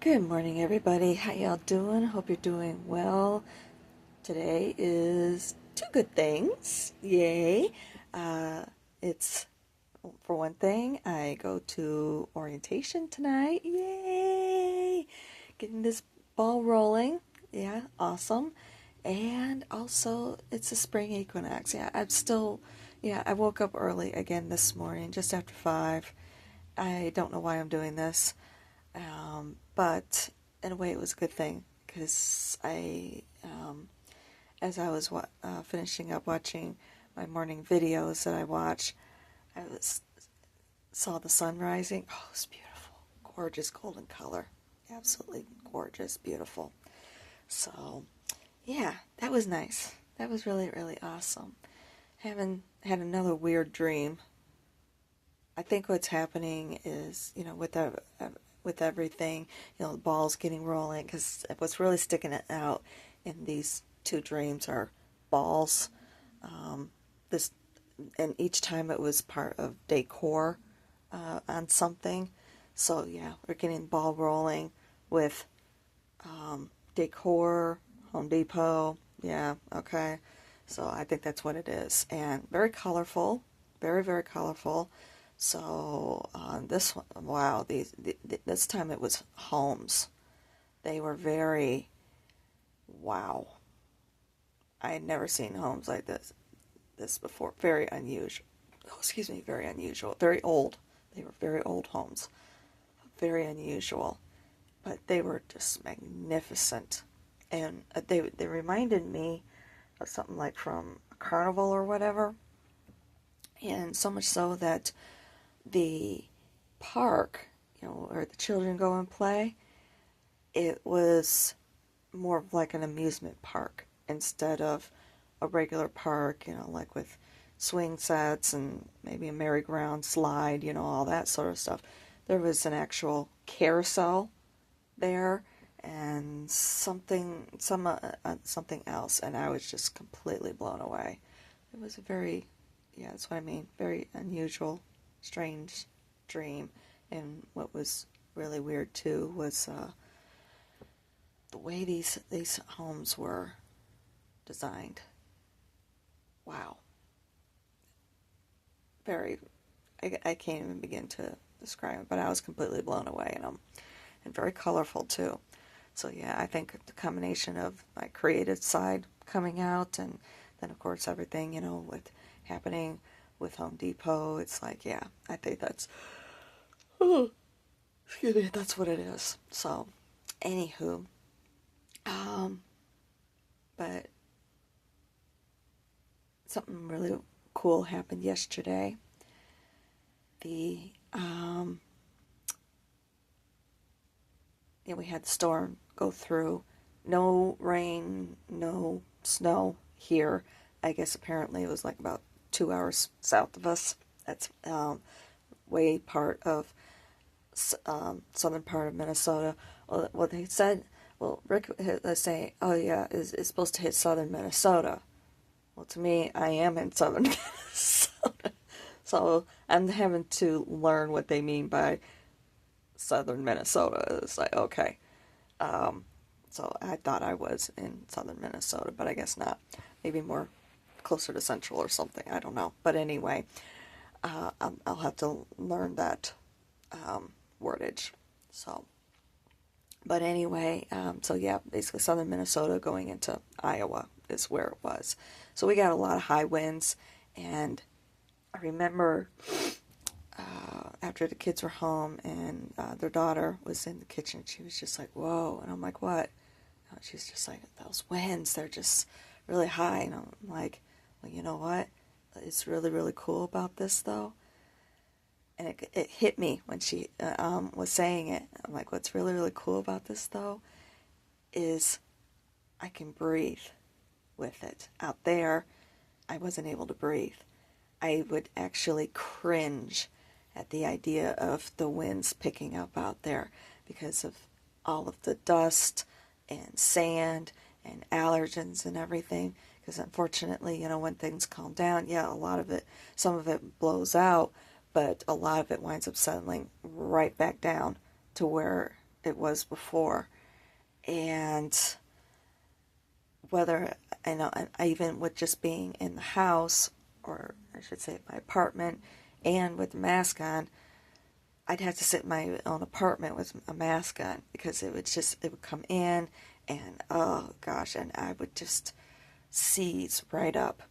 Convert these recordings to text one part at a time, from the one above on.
Good morning, everybody. How y'all doing? Hope you're doing well. Today is two good things. Yay. Uh, it's, for one thing, I go to orientation tonight. Yay. Getting this ball rolling. Yeah, awesome. And also, it's a spring equinox. I woke up early again this morning, just after 5. I don't know why I'm doing this. But in a way, it was a good thing because as I was finishing up watching my morning videos that I watch, saw the sun rising. Oh, it's beautiful, gorgeous golden color, absolutely gorgeous, beautiful. So, yeah, that was nice. That was really, really awesome. Haven't had another weird dream. I think what's happening is, with everything, the balls getting rolling, because what's really sticking it out in these two dreams are balls. This, and each time it was part of decor on something. So yeah, we're getting ball rolling with decor, Home Depot. Yeah, okay. So I think that's what it is, and very colorful, very, very colorful. So this one, wow, this time it was homes. They were very, wow. I had never seen homes like this before. Very unusual. Oh, excuse me, very unusual. Very old. They were very old homes. Very unusual, but they were just magnificent, and they reminded me of something like from a carnival or whatever. And so much so that the park, where the children go and play, it was more of like an amusement park instead of a regular park, like with swing sets and maybe a merry-go-round slide, all that sort of stuff. There was an actual carousel there and something else, and I was just completely blown away. It was a very, yeah, that's what I mean, very unusual, strange dream. And what was really weird too was the way these homes were designed. Wow, very. I can't even begin to describe it, but I was completely blown away in them, and very colorful too. So yeah, I think the combination of my creative side coming out, and then of course everything with happening with Home Depot, it's like, yeah, I think that's, oh, excuse me, that's what it is. So, anywho, um, but something really cool happened yesterday. The we had the storm go through. No rain, no snow here. I guess apparently it was like about 2 hours south of us. That's way part of southern part of Minnesota. Well, they said, well, Rick was saying, oh yeah, it's supposed to hit southern Minnesota. Well, to me, I am in southern Minnesota. So I'm having to learn what they mean by southern Minnesota. It's like, okay. So I thought I was in southern Minnesota, but I guess not. Maybe more closer to central or something. I don't know. But anyway, I'll have to learn that wordage. So, but anyway, so yeah, basically southern Minnesota going into Iowa is where it was. So we got a lot of high winds, and I remember after the kids were home and their daughter was in the kitchen, she was just like, whoa. And I'm like, what? She's just like, those winds, they're just really high. And I'm like, well, you know what? It's really, really cool about this, though. And it hit me when she was saying it. I'm like, what's really, really cool about this, though, is I can breathe with it. Out there, I wasn't able to breathe. I would actually cringe at the idea of the winds picking up out there because of all of the dust and sand and allergens and everything. Because unfortunately, when things calm down, yeah, some of it blows out, but a lot of it winds up settling right back down to where it was before. And whether, I know, even with just being in the house, or I should say my apartment, and with the mask on, I'd have to sit in my own apartment with a mask on because it would come in and oh gosh, and I would just seize right up.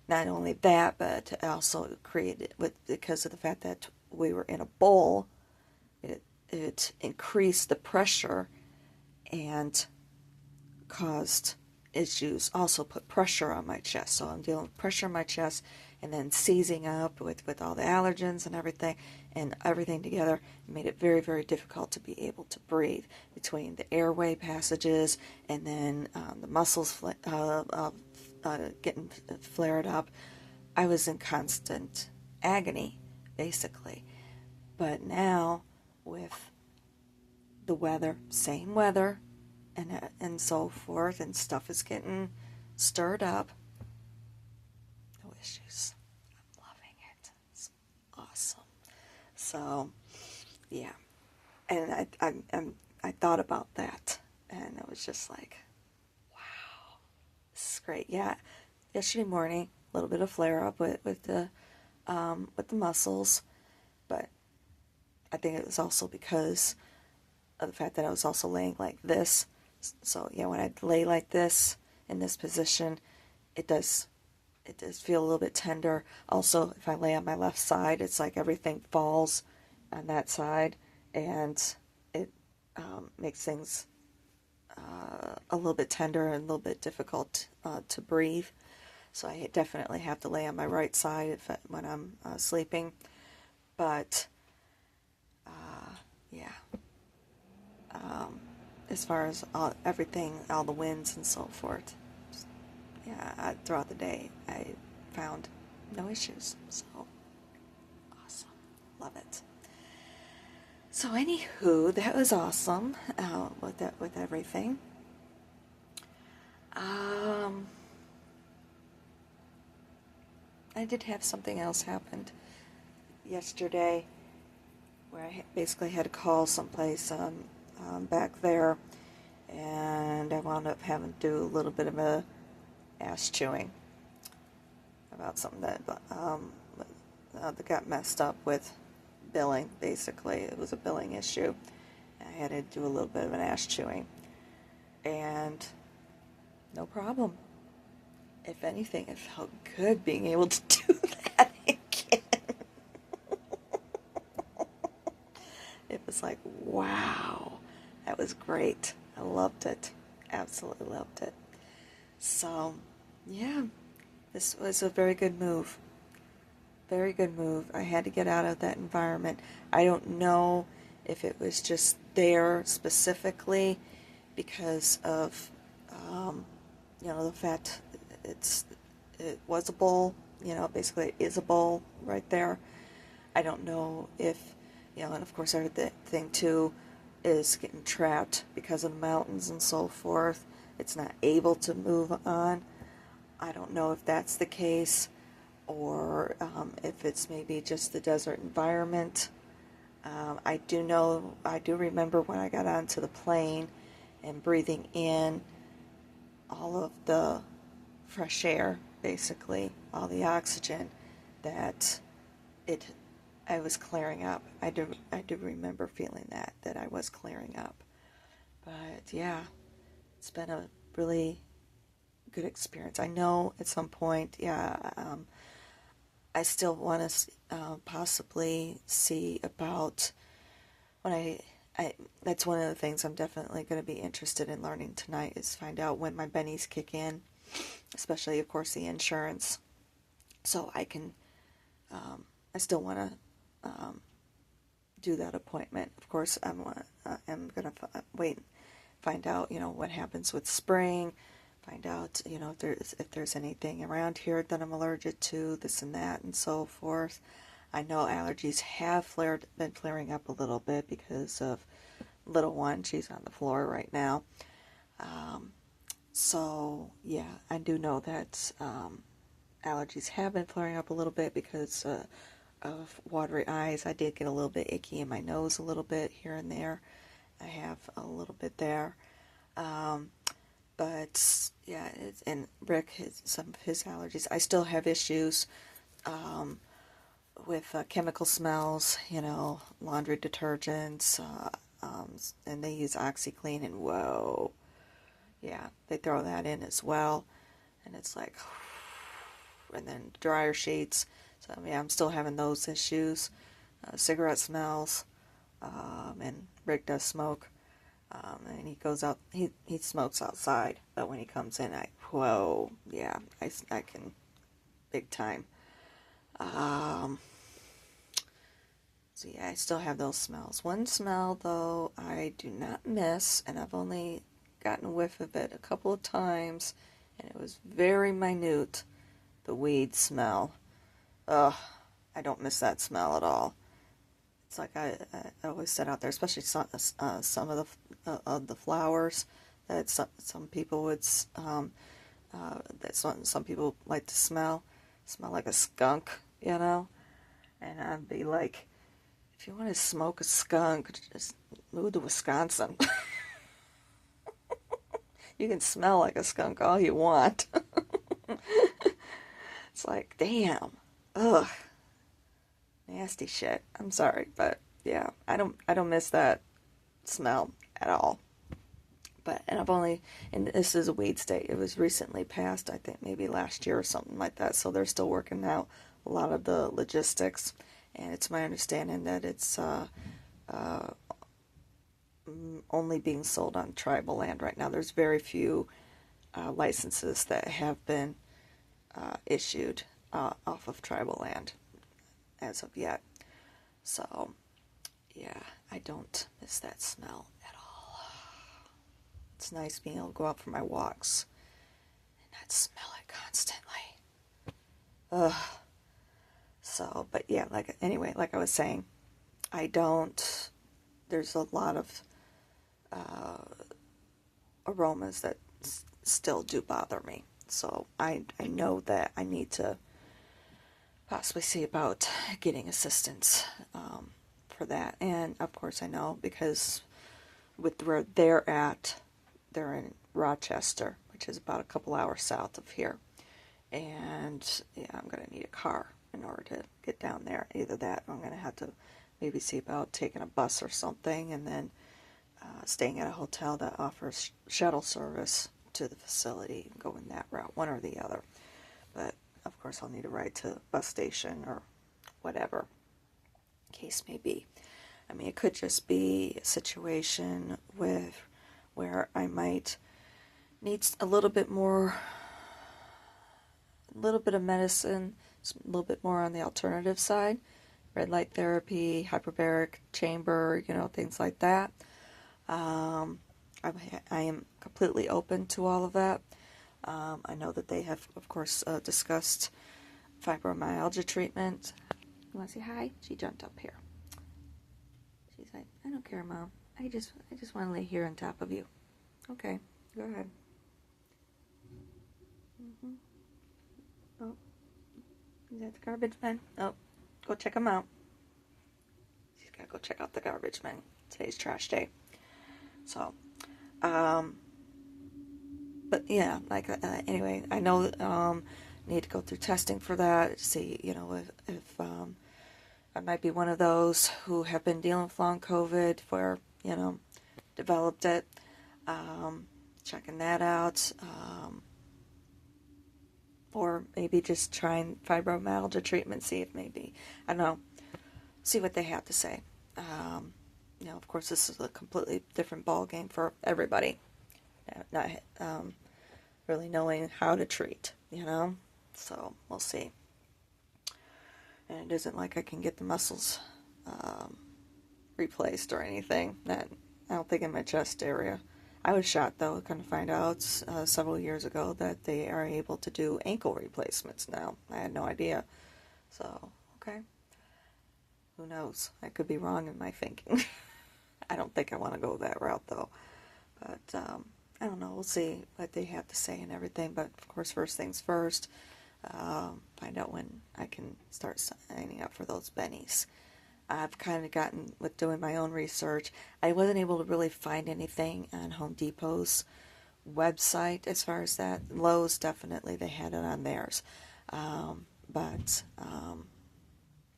Not only that, but also created because of the fact that we were in a bowl, it increased the pressure and caused issues, also put pressure on my chest. So I'm dealing with pressure on my chest and then seizing up with all the allergens and everything together made it very, very difficult to be able to breathe between the airway passages and then the muscles getting flared up. I was in constant agony, basically. But now, with the weather, same weather, and so forth, and stuff is getting stirred up. No issues. I'm loving it. It's awesome. So, yeah, and I thought about that, and it was just like, wow, this is great. Yeah, yesterday morning, a little bit of flare up with the muscles, but I think it was also because of the fact that I was also laying like this. So yeah, when I lay like this in this position, it does feel a little bit tender. Also, if I lay on my left side, it's like everything falls on that side, and it makes things a little bit tender and a little bit difficult to breathe. So I definitely have to lay on my right side when I'm sleeping. But yeah, as far as everything, all the winds and so forth, yeah, throughout the day, I found no issues. So awesome, love it. So anywho, that was awesome with everything. I did have something else happen yesterday where I basically had to call someplace back there, and I wound up having to do a little bit of a ass chewing about something that got messed up with billing. Basically, it was a billing issue. I had to do a little bit of an ass chewing, and no problem. If anything, it felt good being able to do that again. It was like, wow, that was great. I loved it. Absolutely loved it. So, yeah, this was a very good move. Very good move. I had to get out of that environment. I don't know if it was just there specifically because of, the fact it was a bowl. Basically it is a bowl right there. I don't know if, and of course everything too is getting trapped because of the mountains and so forth. It's not able to move on. I don't know if that's the case, or if it's maybe just the desert environment. I do remember when I got onto the plane and breathing in all of the fresh air, basically, all the oxygen, that I was clearing up. I do remember feeling that I was clearing up. But yeah, it's been a really good experience. I know at some point, I still want to possibly see about when that's one of the things I'm definitely going to be interested in learning tonight, is find out when my bennies kick in, especially, of course, the insurance. So I can, I still want to do that appointment. Of course, I'm going to wait, find out, what happens with spring, find out, if there's anything around here that I'm allergic to, this and that, and so forth. I know allergies have been flaring up a little bit because of little one. She's on the floor right now. So, yeah, I do know that allergies have been flaring up a little bit because of watery eyes. I did get a little bit icky in my nose a little bit here and there. I have a little bit there. Um, but yeah, and Rick, some of his allergies. I still have issues with chemical smells, laundry detergents, and they use OxyClean, and whoa, yeah, they throw that in as well, and it's like, and then dryer sheets. So yeah, I'm still having those issues. Cigarette smells, and Rick does smoke, and he goes out. He smokes outside, but when he comes in, whoa, yeah, I can big time. Um, So yeah, I still have those smells. One smell, though, I do not miss, and I've only gotten a whiff of it a couple of times, and it was very minute, the weed smell. Ugh, I don't miss that smell at all. It's like I always said out there, especially some of the flowers that some people would that some people like to smell like a skunk, and I'd be like, if you want to smoke a skunk, just move to Wisconsin. You can smell like a skunk all you want. It's like, damn. Ugh. Nasty shit. I'm sorry, but yeah, I don't miss that smell at all. And this is a weed state. It was recently passed, I think maybe last year or something like that. So they're still working out a lot of the logistics. And it's my understanding that it's only being sold on tribal land right now. There's very few licenses that have been issued off of tribal land as of yet. So, yeah, I don't miss that smell at all. It's nice being able to go out for my walks and not smell it constantly. Ugh. So, but yeah, like I was saying, there's a lot of aromas that still do bother me. So I know that I need to possibly see about getting assistance for that. And of course I know because with where they're in Rochester, which is about a couple hours south of here. And yeah, I'm going to need a car in order to get down there. Either that or I'm going to have to maybe see about taking a bus or something and then staying at a hotel that offers shuttle service to the facility and going that route, one or the other. But of course I'll need a ride to a bus station or whatever case may be. I mean, it could just be a situation where I might need a little bit of medicine, a little bit more on the alternative side, red light therapy, hyperbaric chamber, things like that. I am completely open to all of that. I know that they have, of course, discussed fibromyalgia treatment. You want to say hi? She jumped up here. She's like, I don't care, Mom. I just want to lay here on top of you. Okay, go ahead. Mm-hmm. Oh, is that the garbage man? Oh, go check him out. She's got to go check out the garbage man. Today's trash day. So, but yeah, anyway, I know need to go through testing for that to see, if I might be one of those who have been dealing with long COVID where, developed it. Checking that out. Or maybe just trying fibromyalgia treatment, see if maybe, I don't know, see what they have to say. Of course, this is a completely different ball game for everybody. Not really knowing how to treat, So we'll see. And it isn't like I can get the muscles replaced or anything. I don't think in my chest area. I was shocked, though, kind of find out several years ago that they are able to do ankle replacements now. I had no idea. So, okay. Who knows? I could be wrong in my thinking. I don't think I want to go that route, though. But, I don't know. We'll see what they have to say and everything. But, of course, first things first. Find out when I can start signing up for those bennies. I've kind of gotten with doing my own research. I wasn't able to really find anything on Home Depot's website as far as that. Lowe's, definitely, they had it on theirs. But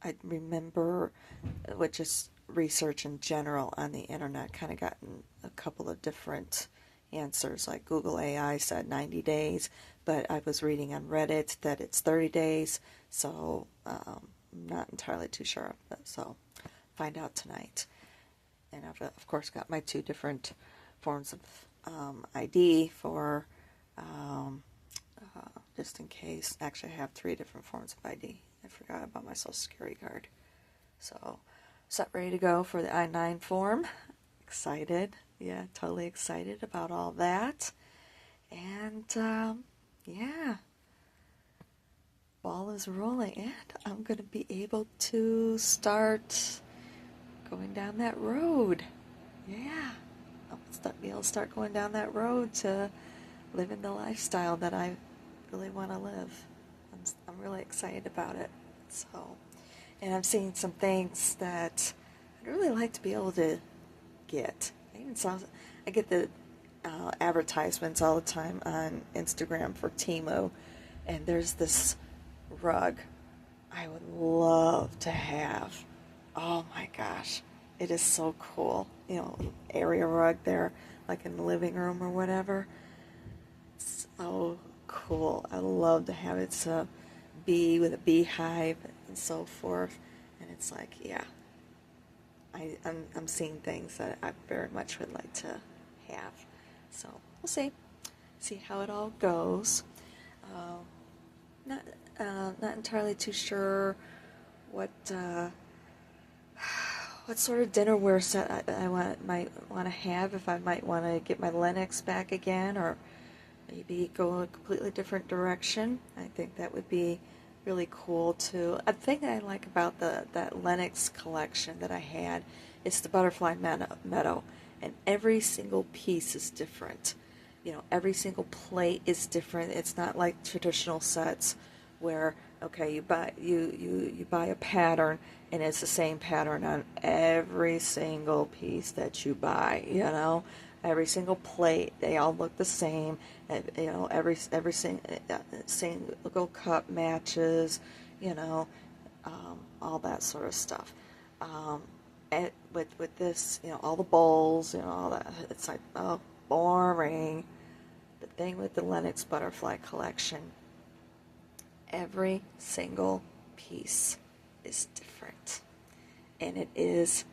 I remember with just research in general on the internet, kind of gotten a couple of different answers. Like Google AI said 90 days, but I was reading on Reddit that it's 30 days, so I'm not entirely too sure. So find out tonight. And I've, of course, got my two different forms of ID for just in case. Actually, I have three different forms of ID. I forgot about my Social Security card. So, set ready to go for the I-9 form. Excited. Yeah, totally excited about all that. And, yeah, ball is rolling. And I'm going to be able to start going down that road. Yeah, be able to start going down that road to living the lifestyle that I really want to live. I'm really excited about it. So, and I'm seeing some things that I'd really like to be able to get. I get the advertisements all the time on Instagram for Temu, and there's this rug I would love to have. Oh my gosh, it is so cool. Area rug there, like in the living room or whatever. So cool. I love to have it. It's a bee with a beehive and so forth. And it's like, yeah, I'm seeing things that I very much would like to have. So we'll see how it all goes. Not not entirely too sure what what sort of dinnerware set I might want to have. If I might want to get my Lennox back again, or maybe go a completely different direction. I think that would be really cool too. A thing I like about that Lennox collection that I had is the butterfly meadow, and every single piece is different. Every single plate is different. It's not like traditional sets where, okay, you buy a pattern and it's the same pattern on every single piece that you buy. Every single plate, they all look the same. And, every single cup matches. All that sort of stuff. And with this, all the bowls, all that. It's like, oh, boring. The thing with the Lennox Butterfly collection, every single piece is different, and it is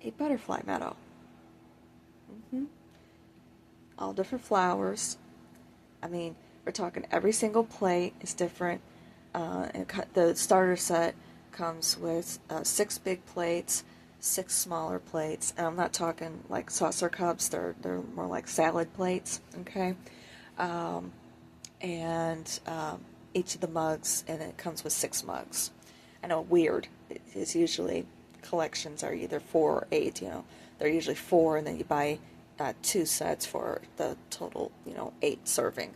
a butterfly meadow. All different flowers. I mean, we're talking every single plate is different. And the starter set comes with 6 big plates, 6 smaller plates, and I'm not talking like saucer cups. They're more like salad plates. Okay, and each of the mugs, and it comes with 6 mugs. I know, weird. It's usually collections are either 4 or 8. They're usually 4, and then you buy 2 sets for the total, 8 serving.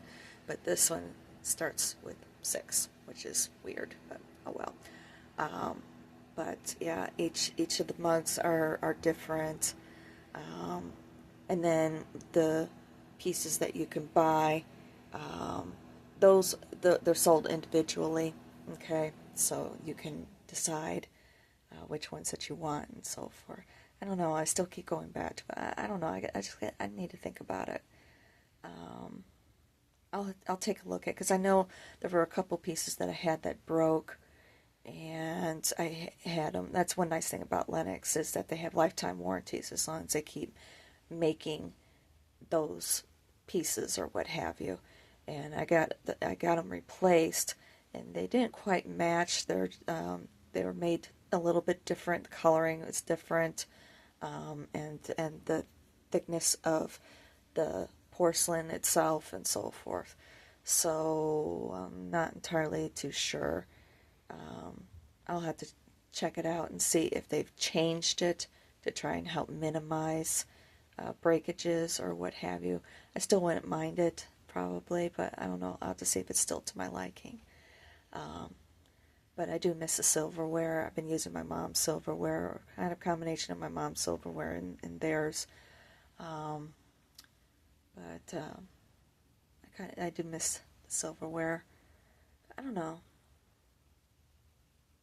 But this one starts with 6, which is weird, but oh well. But yeah, each of the mugs are different, and then the pieces that you can buy, they're sold individually. Okay, so you can decide which ones that you want and so forth. I don't know. I still keep going back to it. I don't know. I need to think about it. I'll take a look at it, because I know there were a couple pieces that I had that broke, and I had them. That's one nice thing about Lennox, is that they have lifetime warranties as long as they keep making those pieces or what have you. And I got them replaced, and they didn't quite match. They were made a little bit different. The coloring was different, and the thickness of the porcelain itself and so forth. So I'm not entirely too sure. I'll have to check it out and see if they've changed it to try and help minimize breakages or what have you. I still wouldn't mind it, probably, but I don't know. I'll have to see if it's still to my liking. But I do miss the silverware. I've been using my mom's silverware, kind of combination of my mom's silverware and theirs. Um, but I do miss the silverware. I don't know.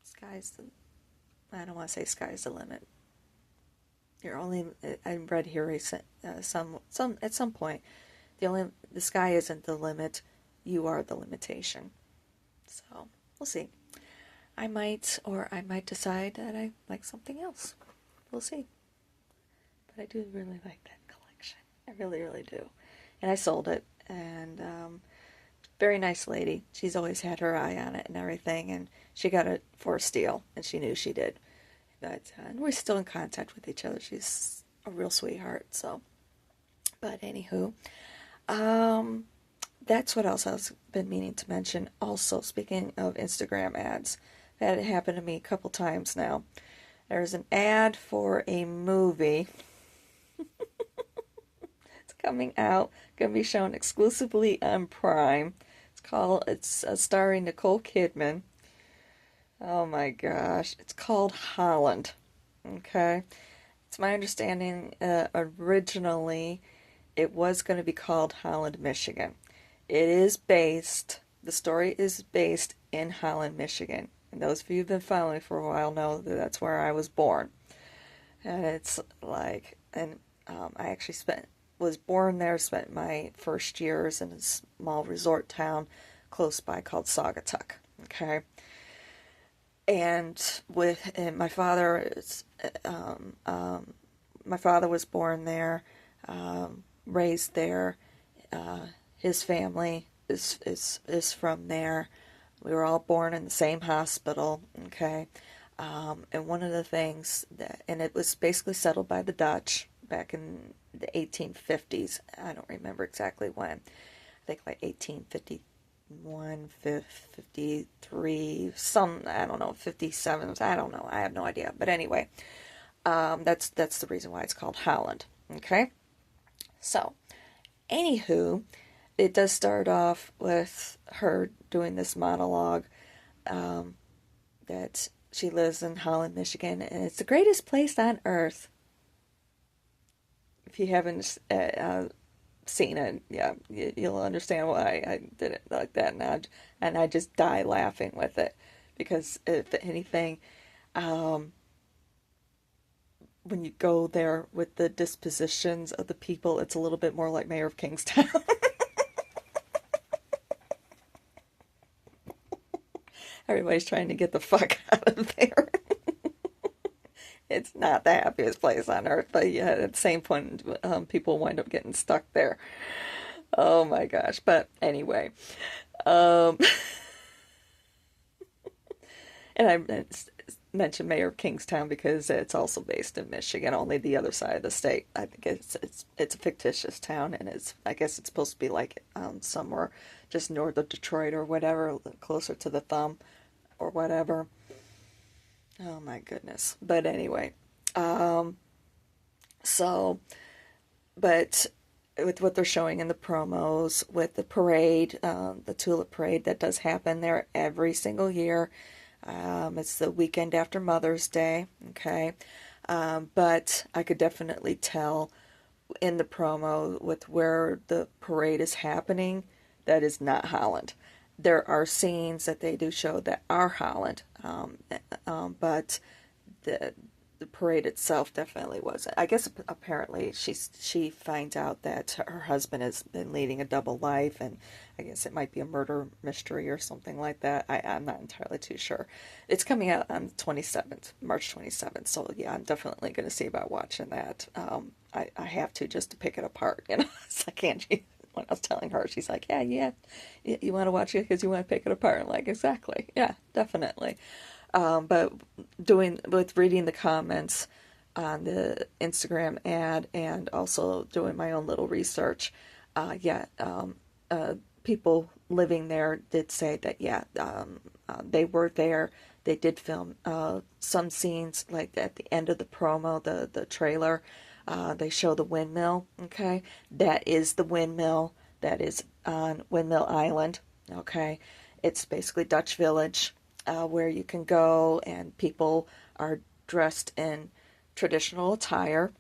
Sky's the I don't want to say sky's the limit. You're only I read here recent some at some point the sky isn't the limit. You are the limitation. So we'll see. I might decide that I like something else. We'll see. But I do really like that collection. I really, really do. And I sold it. And very nice lady. She's always had her eye on it and everything. And she got it for a steal. And she knew she did. But and we're still in contact with each other. She's a real sweetheart. So, but anywho, that's what else I've been meaning to mention. Also, speaking of Instagram ads, that happened to me a couple times now. There's an ad for a movie. It's coming out, going to be shown exclusively on Prime. It's starring Nicole Kidman. Oh my gosh, it's called Holland. Okay, it's my understanding originally it was going to be called Holland, Michigan. The story is based in Holland, Michigan. And those of you who've been following for a while know that that's where I was born. And it's like, and I actually was born there, spent my first years in a small resort town close by called Saugatuck. Okay. And my father was born there, raised there. His family is from there. We were all born in the same hospital, okay? And one of the things and it was basically settled by the Dutch back in the 1850s. I don't remember exactly when. I think like 1851, 53, I don't know, 57, I don't know. I have no idea. But anyway, that's the reason why it's called Holland, okay? So, anywho, it does start off with her doing this monologue that she lives in Holland, Michigan, and it's the greatest place on earth. If you haven't seen it, yeah, you'll understand why I did it like that, and I just die laughing with it because if anything, when you go there with the dispositions of the people, it's a little bit more like Mayor of Kingstown. Everybody's trying to get the fuck out of there. It's not the happiest place on earth, but yeah, at the same point, people wind up getting stuck there. Oh my gosh. But anyway, um, and I mentioned Mayor of Kingstown because it's also based in Michigan, only the other side of the state. I think it's a fictitious town, and I guess it's supposed to be like somewhere just north of Detroit or whatever, closer to the thumb or whatever. Oh my goodness. But anyway, so, but with what they're showing in the promos, with the parade, the Tulip Parade that does happen there every single year. It's the weekend after Mother's Day, okay? But I could definitely tell in the promo with where the parade is happening, that is not Holland. There are scenes that they do show that are Holland, but the parade itself definitely wasn't. I guess apparently she finds out that her husband has been leading a double life, and I guess it might be a murder mystery or something like that. I'm not entirely too sure. It's coming out on the 27th, March 27th, so yeah, I'm definitely going to see about watching that. I have to just to pick it apart, you know. It's like Angie, when I was telling her, she's like, yeah, you want to watch it because you want to pick it apart. I'm like, exactly, yeah, definitely. But reading the comments on the Instagram ad and also doing my own little research, people living there did say that, they were there. They did film some scenes, like at the end of the promo, the trailer. They show the windmill, okay? That is the windmill that is on Windmill Island, okay? It's basically Dutch Village. where you can go and people are dressed in traditional attire.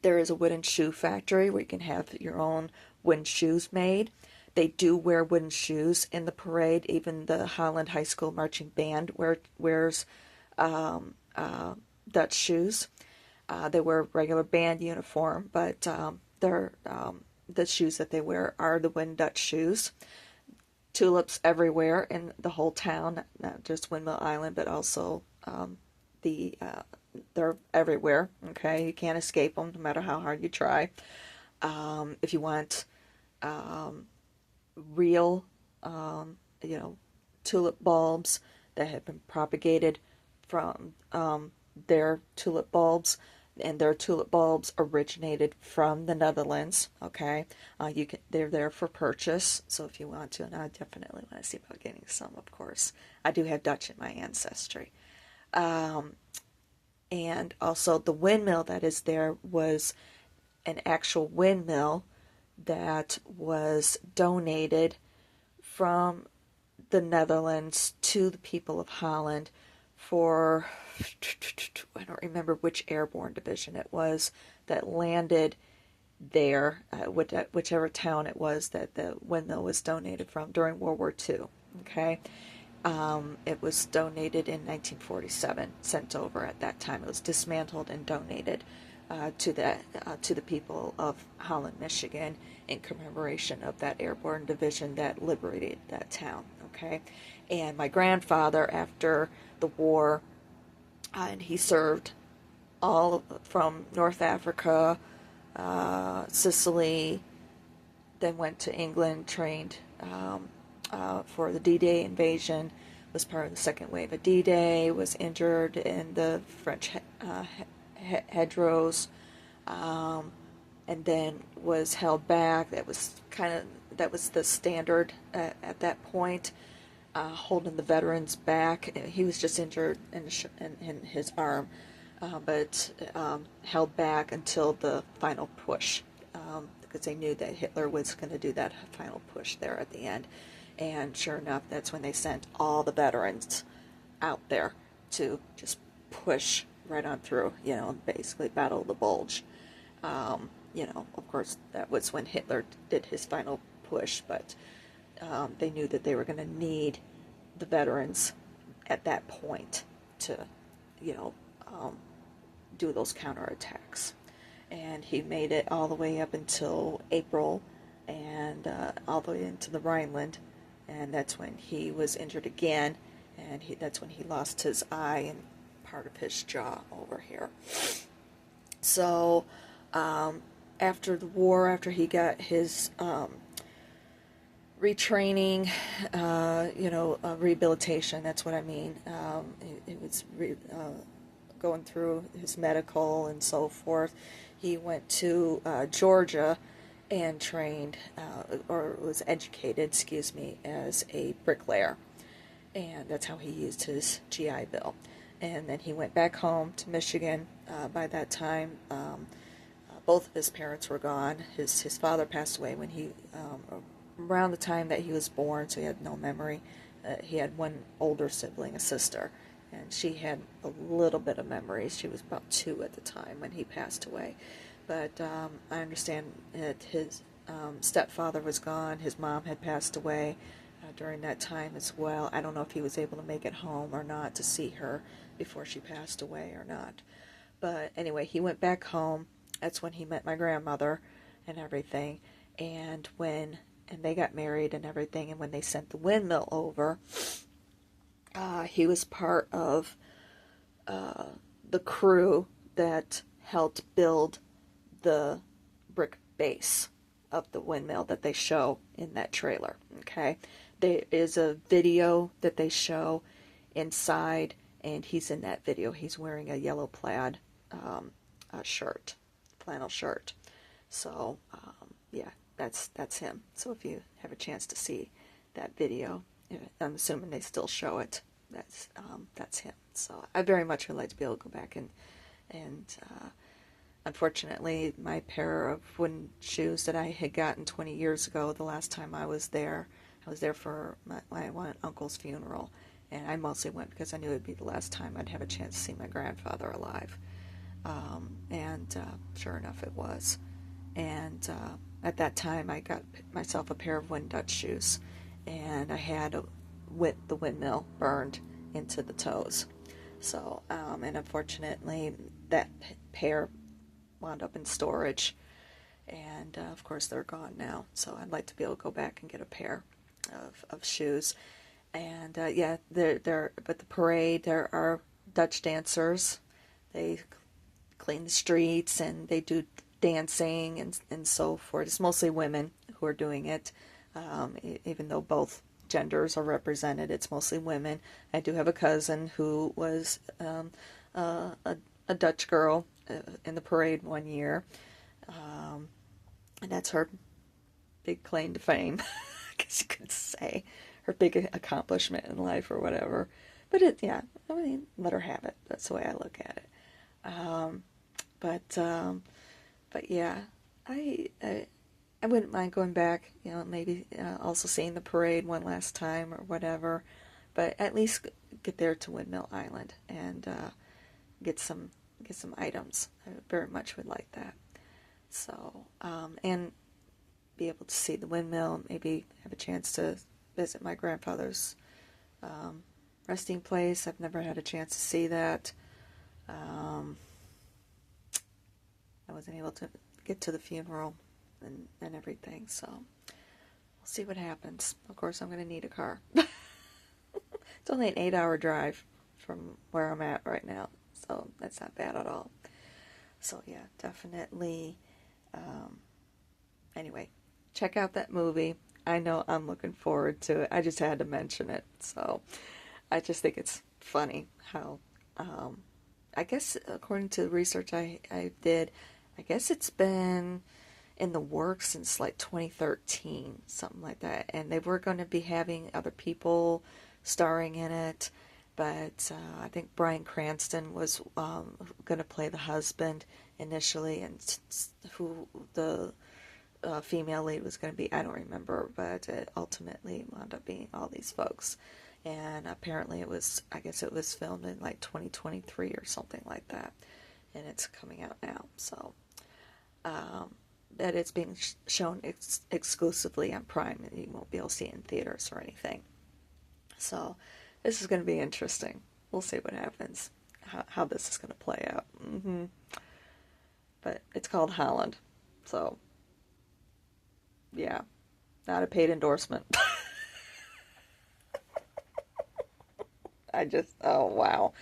There is a wooden shoe factory where you can have your own wooden shoes made. They do wear wooden shoes in the parade. Even the Holland High School marching band wears um, uh, Dutch shoes. They wear regular band uniform, but the shoes that they wear are the wooden Dutch shoes. Tulips everywhere in the whole town, not just Windmill Island, but also the they're everywhere. Okay, you can't escape them no matter how hard you try. If you want real, you know, tulip bulbs that have been propagated from their tulip bulbs, and their tulip bulbs originated from the Netherlands. Okay, they're there for purchase. So if you want to, and I definitely want to see about getting some. Of course, I do have Dutch in my ancestry. Um, and also the windmill that is there was an actual windmill that was donated from the Netherlands to the people of Holland for, I don't remember which airborne division it was that landed there, whichever town it was that the windmill was donated from during World War II. Okay. It was donated in 1947, sent over at that time. It was dismantled and donated to the people of Holland, Michigan, in commemoration of that airborne division that liberated that town. Okay, and my grandfather, after the war, and he served all from North Africa, Sicily, then went to England, trained for the D-Day invasion, was part of the second wave of D-Day, was injured in the French hedgerows, and then was held back. That was the standard at that point, holding the veterans back. He was just injured in his arm, but held back until the final push, because they knew that Hitler was going to do that final push there at the end. And sure enough, that's when they sent all the veterans out there to just push right on through, basically battle the Bulge. Of course, that was when Hitler did his final push, but they knew that they were going to need the veterans at that point to, do those counterattacks. And he made it all the way up until April, and all the way into the Rhineland, and that's when he was injured again, and that's when he lost his eye and part of his jaw over here. So after the war, after he got his retraining, rehabilitation, that's what I mean. He was going through his medical and so forth. He went to Georgia and trained, or was educated, as a bricklayer. And that's how he used his GI Bill. And then he went back home to Michigan. By that time, both of his parents were gone. His father passed away when around the time that he was born, so he had no memory. He had one older sibling, a sister, and she had a little bit of memories. She was about 2 at the time when he passed away. But I understand that his stepfather was gone. His mom had passed away during that time as well. I don't know if he was able to make it home or not to see her before she passed away or not. But anyway, he went back home. That's when he met my grandmother and everything. And they got married and everything. And when they sent the windmill over, he was part of the crew that helped build the brick base of the windmill that they show in that trailer. Okay, there is a video that they show inside, and he's in that video. He's wearing a yellow plaid shirt, flannel shirt. So yeah, that's him. So if you have a chance to see that video, I'm assuming they still show it. That's him. So I very much would like to be able to go back and unfortunately, my pair of wooden shoes that I had gotten 20 years ago, the last time I was there for my one uncle's funeral, And I mostly went because I knew it would be the last time I'd have a chance to see my grandfather alive. And sure enough, it was. And at that time, I got myself a pair of wind Dutch shoes, and I had the windmill burned into the toes. So, and unfortunately, that pair wound up in storage, and of course, they're gone now. So, I'd like to be able to go back and get a pair of shoes. And yeah, but the parade, there are Dutch dancers. They clean the streets and they do dancing and so forth. It's mostly women who are doing it, even though both genders are represented. It's mostly women. I do have a cousin who was a Dutch girl in the parade one year, and that's her big claim to fame, I guess you could say, her big accomplishment in life or whatever. But yeah, I mean, let her have it. That's the way I look at it. Um, but yeah, I wouldn't mind going back. Maybe also seeing the parade one last time or whatever. But at least get there to Windmill Island and get some items. I very much would like that. So and be able to see the windmill. Maybe have a chance to visit my grandfather's resting place. I've never had a chance to see that. I wasn't able to get to the funeral and everything, so we'll see what happens. Of course, I'm going to need a car. It's only an 8-hour drive from where I'm at right now, so that's not bad at all. So yeah, definitely. Anyway, check out that movie. I know I'm looking forward to it. I just had to mention it, so I just think it's funny how, I guess according to the research I did, I guess it's been in the works since like 2013, something like that. And they were going to be having other people starring in it, but I think Bryan Cranston was going to play the husband initially, and who the female lead was going to be, I don't remember, but it ultimately wound up being all these folks. And apparently I guess it was filmed in like 2023 or something like that. And it's coming out now. So, that it's being shown exclusively on Prime, and you won't be able to see it in theaters or anything. So, this is going to be interesting. We'll see what happens, how this is going to play out. But it's called Holland. So, yeah, not a paid endorsement. Oh wow.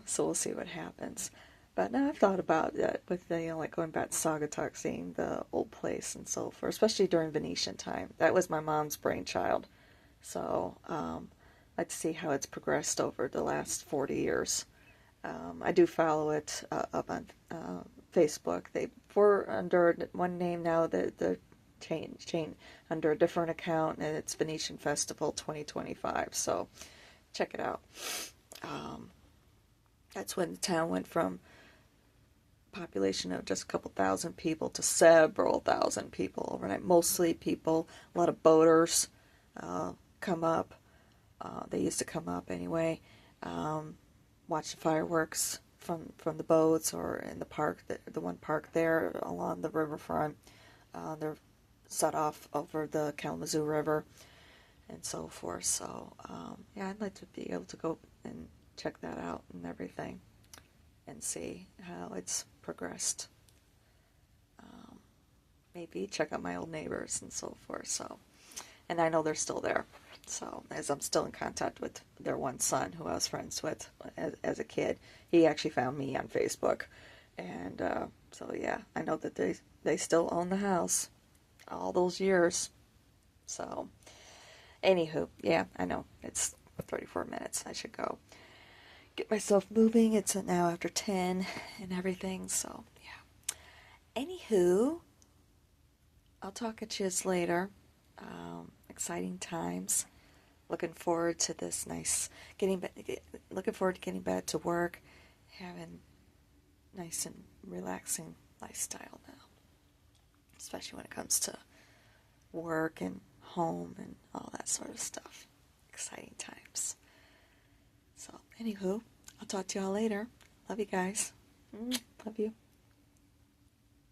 So we'll see what happens. But now I've thought about that with like going back to Saugatuck, seeing the old place and so forth, especially during Venetian time. That was my mom's brainchild. So I'd like to see how it's progressed over the last 40 years. I do follow it up on Facebook. They were under one name now. The change under a different account, and it's Venetian Festival 2025. So check it out. That's when the town went from population of just a couple thousand people to several thousand people overnight. Mostly people, a lot of boaters come up. They used to come up anyway, watch the fireworks from the boats or in the park, the one park there along the riverfront. They're set off over the Kalamazoo River and so forth. So yeah, I'd like to be able to go and check that out and everything and see how it's progressed. Maybe check out my old neighbors and so forth. So, and I know they're still there. So, as I'm still in contact with their one son who I was friends with as a kid, he actually found me on Facebook. And so yeah, I know that they still own the house all those years. So, anywho, yeah, I know it's 34 minutes. I should go get myself moving. It's now after 10 and everything. So, yeah. Anywho, I'll talk at you later. Exciting times. Looking forward to this looking forward to getting back to work, having nice and relaxing lifestyle now. Especially when it comes to work and home and all that sort of stuff. exciting times. So, anywho, I'll talk to y'all later. Love you guys. Love you.